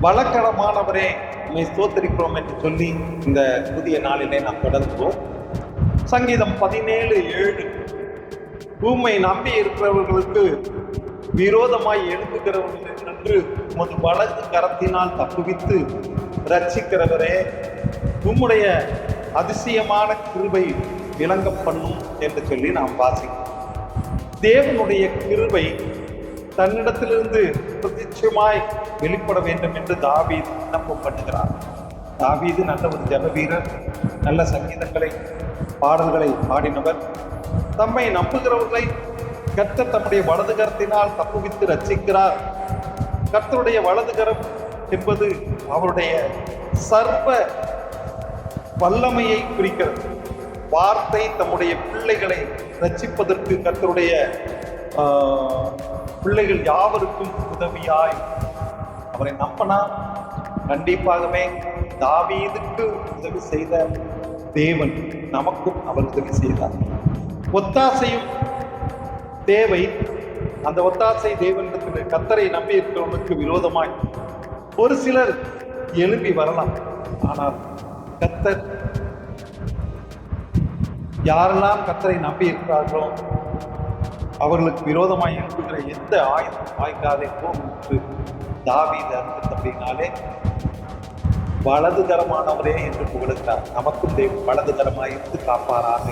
வழக்கரமானவரே உம்மை ஸ்தோத்திரிக்கிறோம் என்று சொல்லி இந்த புதிய நாளிலே நாம் தொடர்ந்தோம். சங்கீதம் 17:7 உம்மை நம்பி இருக்கிறவர்களுக்கு விரோதமாய் எழுப்புகிறவர்கள் என்று உமது வலது கரத்தினால் தப்புவித்து ரட்சிக்கிறவரே, உம்முடைய அதிசயமான கிருபை விளங்க பண்ணும் என்று சொல்லி நாம் வாசிக்கிறோம். தேவனுடைய கிருபை தன்னிடத்திலிருந்து பிரதிட்சமாய் வெளிப்பட வேண்டும் என்று தாவீது விண்ணப்பம் பண்ணுகிறார். தாவீது நல்ல ஒரு ஜெப வீரர், நல்ல சங்கீதங்களை பாடல்களை பாடினவர். தம்மை நம்புகிறவர்களை கர்த்தர் தம்முடைய வலது கரத்தினால் தப்புவித்து ரட்சிக்கிறார். கர்த்தருடைய வலது கரம் என்பது அவருடைய சர்வ வல்லமையை குறிக்கிறது. வார்த்தை தம்முடைய பிள்ளைகளை ரட்சிப்பதற்கு கர்த்தருடைய பிள்ளைகள் யாவருக்கும் உதவியாய் அவரை நம்பினா கண்டிப்பாகவே தாவீதுக்கு உதவி செய்த தேவன் நமக்கும் அவர் உதவி செய்தார். ஒத்தாசையும் தேவை. அந்த ஒத்தாசை தேவனிடத்தில் கர்த்தரை நம்பி இருக்கிறவனுக்கு விரோதமாய் ஒரு சிலர் எழும்பி வரலாம். ஆனால் கர்த்தர் யாரெல்லாம் கர்த்தரை நம்பி இருக்கிறார்களோ அவர்களுக்கு விரோதமாய் எழுப்புகிற எந்த ஆயுதம் வாய்க்காதே போகும் என்று தாவீது அறிந்தபடினாலே வலதுகரமானவரே என்று புகழுகிறார். நமக்கும் தேவன் வலதுகரமாய் இருந்து காப்பாராக.